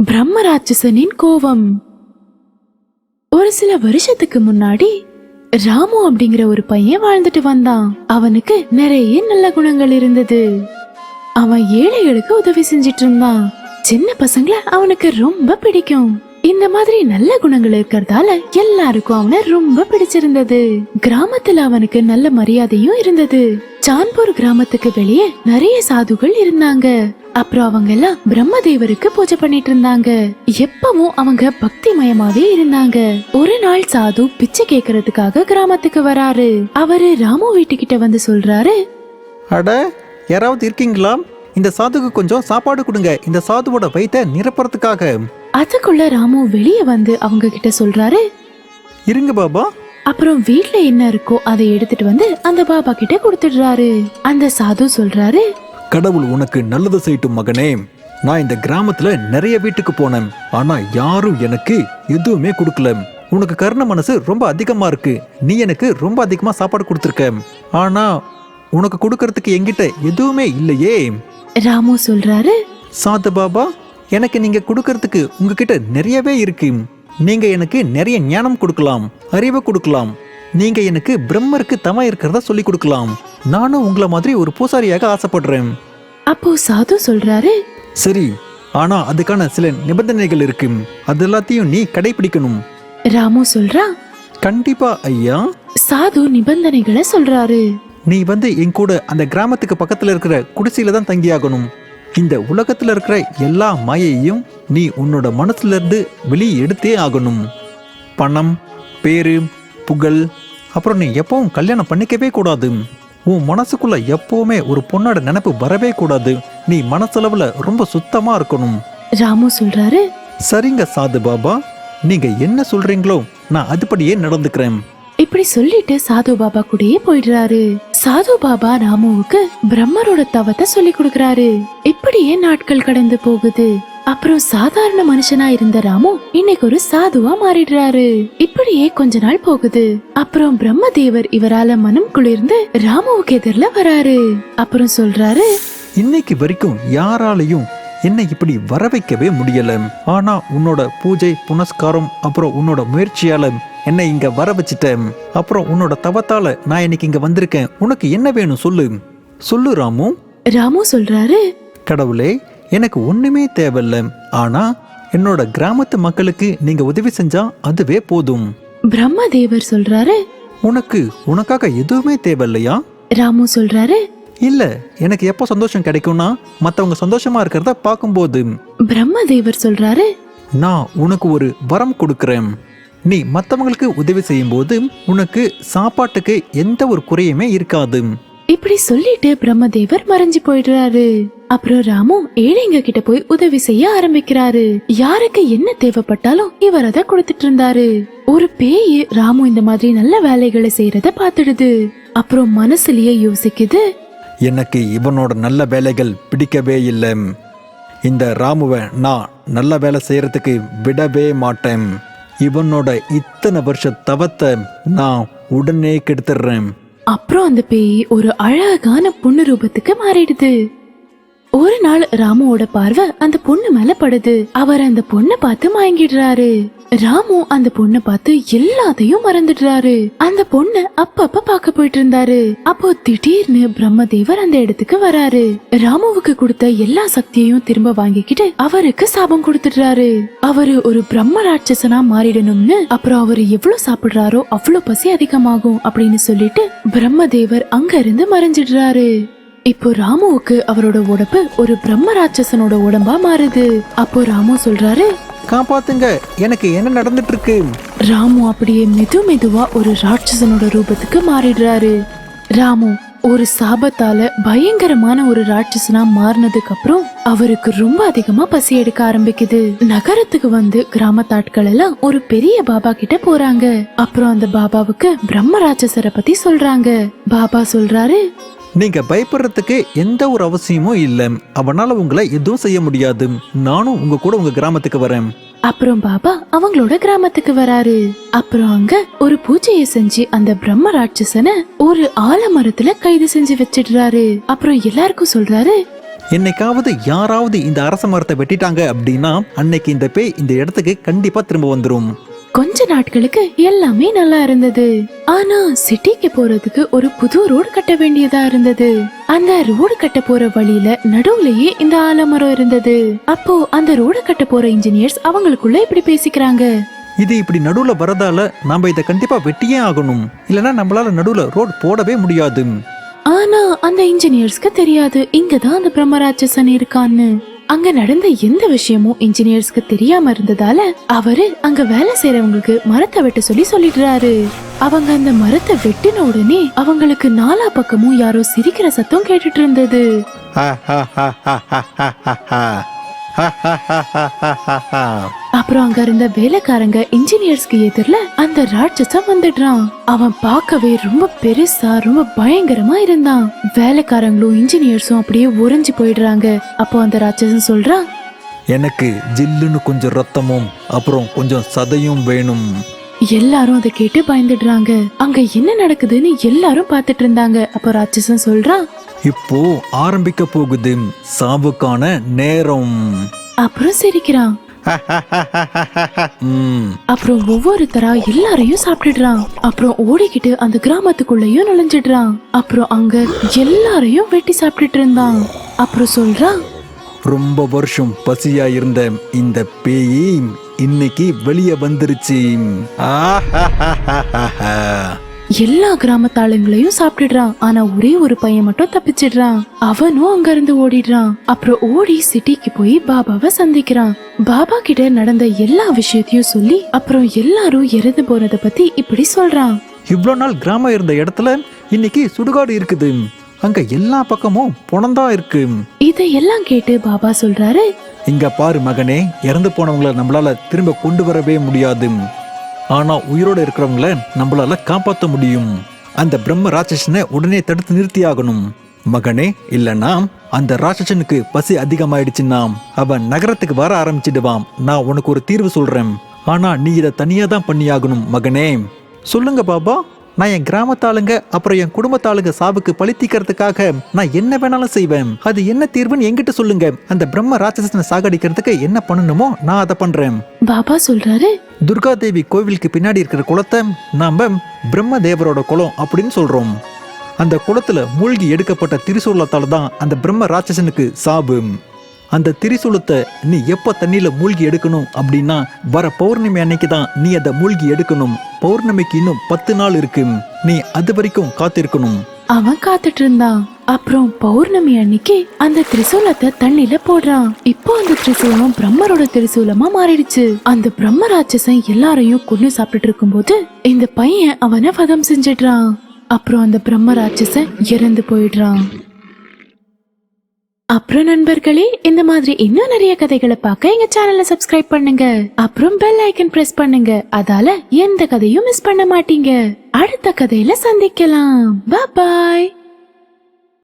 பிரம்ம ராட்சசனின் கோபம். ஒரு சில வருஷத்துக்கு முன்னாடி ராமு அப்படிங்கிற ஒரு பையன் வாழ்ந்துட்டு வந்தான். அவனுக்கு நிறைய நல்ல குணங்கள் இருந்தது. அவன் ஏழைகளுக்கு உதவி செஞ்சிட்டு இருந்தான். சின்ன பசங்களை அவனுக்கு ரொம்ப பிடிக்கும். இந்த மாதிரி நல்ல குணங்கள் இருக்கிறதால எல்லாருக்கும் அவனை ரொம்ப பிடிச்சிருந்தது. கிராமத்துல அவனுக்கு நல்ல மரியாதையும் இருந்தது. சான்பூர் கிராமத்துக்கு வெளியே நிறைய சாதுகள் இருந்தாங்க. அப்புறம் அவங்க எல்லாம் பிரம்மதேவருக்கு பூஜை பண்ணிட்டு இருந்தாங்க. எப்பவும் அவங்க பக்தி மயமாவே இருந்தாங்க. ஒரு நாள் சாது பிச்சை கேக்குறதுக்காக கிராமத்துக்கு வராரு. அவரு ராமு வீட்டுக்கிட்ட வந்து சொல்றாரு, அட, யாராவது இருக்கீங்களா? இந்த சாதுக்கு கொஞ்சம் சாப்பாடு கொடுங்க, இந்த சாதுவோட வயித்தை நிரப்புறதுக்காக. அதுக்குள்ள ராமு வெளியே வந்து அவங்க கிட்ட சொல்றாரு, இருங்க பாபா. அப்புறம் வீட்ல என்ன இருக்கோ அதை எடுத்துட்டு வந்து அந்த பாபா கிட்ட கொடுத்துடுறாரு. அந்த சாது சொல்றாரு, கடவுள் உனக்கு நல்லது செய்யட்டும் மகனே. நான் இந்த கிராமத்துல நிறைய வீட்டுக்கு போனேன், ஆனா யாரும் எனக்கு எதுவுமே கொடுக்கல. உனக்கு கருணை மனசு ரொம்ப அதிகமா இருக்கு. நீ எனக்கு ரொம்ப அதிகமா சாப்பாடு கொடுத்துருக்க, ஆனா உனக்கு கொடுக்கறதுக்கு என்கிட்ட எதுவுமே இல்லையே. ராமு சொல்றாரு, சாது பாபா, எனக்கு நீங்க கொடுக்கறதுக்கு உங்ககிட்ட நிறையவே இருக்கு. நீங்க எனக்கு நிறைய ஞானம் கொடுக்கலாம், அறிவை கொடுக்கலாம். நீங்க எனக்கு பிரம்மருக்கு தவம் இருக்கிறதா சொல்லி கொடுக்கலாம். நானும் உங்களை மாதிரி ஒரு பூசாரியாக ஆசைப்படுறேன். அப்போ சாது சொல்றாரு, சரி, ஆனா அதுக்கான சில நிபந்தனைகள் இருக்கு. அது எல்லாத்தையும் நீ கடைபிடிக்கணும். ராமு சொல்றா, கண்டிப்பா ஐயா. சாது நிபந்தனைகளை சொல்றாரு. நீ வந்து என் கூட அந்த கிராமத்துக்கு பக்கத்துல இருக்கிற குடிசையில தான் தங்கியாகணும். இந்த உலகத்துல இருக்கிற எல்லா மாயையும் நீ உன்னோட மனசுல இருந்து வெளியே எடுத்தே ஆகணும். பணம், பேரு, புகழ், அப்புறம் நீ எப்பவும் கல்யாணம் பண்ணிக்கவே கூடாது. உன் மனசுக்குள்ள எப்பவுமே ஒரு பொண்ணோட நினைப்பு வரவே கூடாது. நீ மனசளவுல ரொம்ப சுத்தமா இருக்கணும். ராமு சொல்றாரு, சரிங்க சாது பாபா, நீங்க என்ன சொல்றீங்களோ நான் அதுபடியே நடந்துக்கிறேன். இப்படி சொல்லிட்டு சாது பாபா கூடயே போயிடுறாரு. சாது பாபா ராமுவுக்கு பிரம்மரோட தவத்தை சொல்லி கொடுக்கறாரு. இப்படியே நாட்கள் கடந்து போகுது. அப்புறம் சாதாரண மனுஷனா இருந்த ராமு இன்னைக்கு ஒரு சாதுவா மாறிடுறாரு. இப்படியே கொஞ்ச நாள் போகுது. அப்புறம் பிரம்மதேவர் இவரால மனம் குளிர்ந்து ராமுவுக்கு எதிரில வராரு. அப்புறம் சொல்றாரு, இன்னைக்கு வரைக்கும் யாராலையும் என்னை இப்படி வர வைக்கவே முடியல. ஆனா உன்னோட பூஜை புனஸ்காரம் அப்புறம் உன்னோட முயற்சியால என்னை இங்க வர வச்சுட்டேன். அப்புறம் உன்னோட தவத்தால நான் இன்னைக்கு இங்க வந்திருக்கேன். உனக்கு என்ன வேணும் சொல்லு. சொல்லு ராமு. ராமு சொல்றாரு, கடவுளே, எனக்கு ஒண்ணுமே தேவையில்ல. ஆனா என்னோட கிராமத்து மக்களுக்கு நீங்க உதவி செஞ்சா அதுவே போதும். பிரம்மதேவர் சொல்றாரு, உனக்காக எதுவுமே தேவையில்லையா? ராமு சொல்றாரு, இல்ல, எனக்கு எப்போ சந்தோஷம் கிடைக்கும்னா மத்தவங்க சந்தோஷமா இருக்கிறத பார்க்கும்போது. பிரம்மதேவர் சொல்றாரு, நான் உனக்கு ஒரு வரம் கொடுக்கறேன். நீ மத்தவங்களுக்கு உதவி செய்யும் போது உனக்கு சாப்பாட்டுக்கு எந்த ஒரு குறையுமே இருக்காது. இப்படி சொல்லிட்டு பிரம்மதேவர் மறைஞ்சு போயிடுறாரு. அப்புறம் ராமு ஏழைங்க கிட்ட போய் உதவி செய்ய ஆரம்பிக்கிறாரு. யாருக்கு என்ன தேவைப்பட்டாலும் இவர் அதை கொடுத்துட்டு இருந்தாரு. ஒரு பேய் ராமு இந்த மாதிரி நல்ல வேலைகளை செய்யறத பாத்துடுது. அப்புறம் மனசுலயே யோசிக்குது, எனக்கு இவனோட நல்ல வேலைகள் பிடிக்கவே இல்லை. இந்த ராமுவை நான் நல்ல வேலை செய்யறதுக்கு விடவே மாட்டேன். இவனோட இத்தனை வருஷ தவத்தை நான் உடனே கெடுத்துடுறேன். அப்புறம் அந்த பேய் ஒரு அழகான பொண்ணு ரூபத்துக்கு மாறிடுது. ஒரு நாள் ராமுவோட பார்வை அந்த பொண்ணு மேல படுது. அவர் அந்த பொண்ணை பார்த்து மயங்கிடுறாரு. ராமு அந்த பொண்ணை பார்த்து எல்லாத்தையும் மறந்துடுறாரு. அந்த பொண்ணை அப்பப்ப பார்க்க போயிட்டு இருந்தாரு. அப்போ திடீர்னு பிரம்மதேவர் அந்த இடத்துக்கு வராரு. ராமுவுக்கு கொடுத்த எல்லா சக்தியையும் திரும்ப வாங்கிக்கிட்டு அவருக்கு சாபம் கொடுத்துடுறாரு. அவரு ஒரு பிரம்ம ராட்சசனா மாறிடணும்னு, அப்புறம் அவரு எவ்வளவு சாப்பிடுறாரோ அவ்வளவு பசி அதிகமாகும் அப்படின்னு சொல்லிட்டு பிரம்மதேவர் அங்க இருந்து மறைஞ்சிடுறாரு. இப்போ ராமுவுக்கு அவரோட உடம்பு ஒரு பிரம்ம ராட்சசனோட உடம்பா மாறுது. அப்போ ராமு சொல்றாரு, காப்பாத்துங்க, எனக்கு என்ன நடந்துட்டு இருக்கு? ராமு அப்படியே மெதுவா ஒரு ராட்சசனோட ரூபத்துக்கு மாறிடுறாரு. ராமு ஒரு சாபத்தால பயங்கரமான ஒரு ராட்சசனா மாறினதுக்கு அப்புறம் அவருக்கு ரொம்ப அதிகமா பசி எடுக்க ஆரம்பிக்குது. நகரத்துக்கு வந்து கிராமத்தாட்கள் எல்லாம் ஒரு பெரிய பாபா கிட்ட போறாங்க. அப்புறம் அந்த பாபாவுக்கு பிரம்ம ராட்சசரை பத்தி சொல்றாங்க. பாபா சொல்றாரு, நீங்க பயப்படுறதுக்கு எந்த ஒரு அவசியமும் இல்லை. அவனால உங்களை எதுவும் செய்ய முடியாது. நானும் உங்க கூட உங்க கிராமத்துக்கு வரேன். அப்புறம் பாபா அவங்களோட கிராமத்துக்கு வராரு. அப்புறம் அங்க ஒரு பூஜையை செஞ்சு அந்த பிரம்ம ராட்சசனை ஒரு ஆலமரத்துல கைது செஞ்சு வச்சிடுறாரு. அப்புறம் எல்லாருக்கும் சொல்றாரு, என்னைக்காவது யாராவது இந்த அரச மரத்தை வெட்டிட்டாங்க அப்படின்னா அன்னைக்கு இந்த பேய் இந்த இடத்துக்கு கண்டிப்பா திரும்ப வந்துரும். கொஞ்ச நாட்களுக்கு எல்லாமே நல்லா இருந்தது. ஆனா சிட்டிக்கு போறதுக்கு ஒரு புது ரோடு கட்ட வேண்டியதா இருந்தது. அந்த ரோடு கட்ட போற வழியில நடுவுலயே இந்த ஆலமரம் இருந்தது. அப்போ அந்த ரோடு கட்ட போற இன்ஜினியர்ஸ் அவங்களுக்குள்ள இப்படி பேசிக்கிறாங்க. இது இப்படி நடுவுல வரதால நாம இதை கண்டிப்பா வெட்டியே ஆகணும், இல்லைன்னா நம்மளால நடுவுல ரோடு போடவே முடியாது. ஆனா அந்த இன்ஜினியர்ஸ்க்கு தெரியாது இங்கதான் அந்த பிரம்மராட்சசன் இருக்கான்னு. அங்க நடந்த எந்த விஷயமும் இன்ஜினியர்ஸ்க்கு தெரியாம இருந்ததால அவரு அங்க வேலை செய்யறவங்களுக்கு மரத்தை வெட்ட சொல்லிடுறாரு. அவங்க அந்த மரத்தை வெட்டின உடனே அவங்களுக்கு நாலா பக்கமும் யாரோ சிரிக்கிற சத்தம் கேட்டுட்டு இருந்தது. அப்புறம் அங்க இருந்த வேலைக்காரங்க இன்ஜினியர்ஸ்க்கு எதிரில அந்த ராட்சசன் வந்துடுறான். அவன் பார்க்கவே ரொம்ப பெருசா ரொம்ப பயங்கரமா இருந்தான். வேலைக்காரங்களும் இன்ஜினியர்ஸும் அப்படியே உறைஞ்சு போயிடுறாங்க. அப்போ அந்த ராட்சசன் சொல்றான், எனக்கு ஜில்லுன்னு கொஞ்சம் ரத்தமும் அப்புறம் கொஞ்சம் சதையும் வேணும். எல்லாரும் அதை கேட்டு பயந்துடுறாங்க. அங்க என்ன நடக்குதுன்னு எல்லாரும் பார்த்துட்டு இருந்தாங்க. அப்போ ராட்சசன் சொல்றான், இப்போ ஆரம்பிக்க போகுது சாவுக்கான நேரம். அப்புறம் சிரிக்கிறான். அப்புறம் ஒவ்வொருத்தரா எல்லாரையும் சாப்பிட்டுடுறான். அப்புறம் ஓடிக்கிட்டு அந்த கிராமத்துக்குள்ளயும் நுழைஞ்சிடுறான். அப்புறம் அங்க எல்லாரையும் வெட்டி சாப்பிட்டுட்டு இருந்தான். அப்புறம் சொல்றான், ரொம்ப வருஷம் பசியா இருந்த இந்த பேய் இன்னைக்கு வெளியே வந்துருச்சு. எல்லா கிராமத்தாளுங்களையும் சாப்பிட்டுடுறான். ஆனா ஒரே ஒரு பையன் மட்டும் தப்பிச்சிடுறான். அவனும் அங்க இருந்து ஓடிடுறான். அப்புறம் ஓடி சிட்டிக்கு போய் பாபாவை சந்திக்கிறான். பாபா கிட்ட நடந்த எல்லா விஷயத்தையும் சொல்லி அப்புறம் எல்லாரும் இறந்து போறத பத்தி இப்படி சொல்றான். இவ்வளவு நாள் கிராமம் இருந்த இடத்துல இன்னைக்கு சுடுகாடு இருக்குது. அங்க எல்லா பக்கமும் பொணந்தா இருக்கு. இதையெல்லாம் கேட்டு பாபா சொல்றாரு, இங்க பாரு மகனே, இறந்து போனவங்களை நம்மளால திரும்ப கொண்டு வரவே முடியாது. ஆனா உயிரோட இருக்கிறவங்கள நம்மளால காப்பாற்ற முடியும். அந்த பிரம்ம ராட்சசனை உடனே தடுத்து நிறுத்தி ஆகணும் மகனே, இல்லைன்னா அந்த ராட்சசனுக்கு பசி அதிகமாயிடுச்சுன்னா அவன் நகரத்துக்கு வர ஆரம்பிச்சிடுவான். நான் உனக்கு ஒரு தீர்வு சொல்றேன், ஆனா நீ இதை தனியா தான் பண்ணியாகணும் மகனே. சொல்லுங்க பாபா, நான் என் கிராமத்தாளுங்க அப்புறம் என் குடும்பத்தாளுங்க சாவுக்கு பழித்தீக்கிறதுக்காக நான் என்ன வேணாலும் செய்வேன். அது என்ன தீர்வுன்னு என்கிட்ட சொல்லுங்க. அந்த பிரம்ம ராட்சசனை சாகடிக்கிறதுக்கு என்ன பண்ணணுமோ நான் அதை பண்றேன். பாபா சொல்றாரு, துர்கா தேவி கோவிலுக்கு பின்னாடி இருக்கிற குளத்தை நாம பிரம்ம தேவரோட குளம் அப்படின்னு சொல்றோம். அந்த குளத்துல மூழ்கி எடுக்கப்பட்ட திரிசூலத்தால தான் அந்த பிரம்ம ராட்சசனுக்கு சாபு. அந்த திரிசூலத்தை நீ எப்ப தண்ணியில மூழ்கி எடுக்கணும் அப்படின்னா வர பௌர்ணமி அன்னைக்கு தான் நீ அதை மூழ்கி எடுக்கணும். பௌர்ணமிக்கு இன்னும் 10 நாள் இருக்கு. நீ அது வரைக்கும் காத்திருக்கணும். அவன் காத்துட்டு இருந்தான். அப்புறம் பௌர்ணமி அன்னைக்கு அந்த திரிசூலத்தை தண்ணில போடுறான். இப்போ அந்த திரிசூலம் பிரம்மரோட திரிசூலமா மாறிடுச்சு. அந்த பிரம்ம ராட்சசன் எல்லாரையும் கொண்டு சாப்பிட்டுட்டு இருக்கும்போது இந்த பையன் அவனை வதம் செஞ்சிடுறான். அப்புறம் அந்த பிரம்ம ராட்சசன் இறந்து போயிடுறான். அப்புறம் நண்பர்களே, இந்த மாதிரி இன்னும் நிறைய கதைகளை பார்க்க எங்க சேனலை சப்ஸ்கிரைப் பண்ணுங்க. அப்புறம் பெல் ஐக்கன் பிரஸ் பண்ணுங்க. அதால எந்த கதையும் மிஸ் பண்ண மாட்டீங்க. அடுத்த கதையில சந்திக்கலாம். பாய்.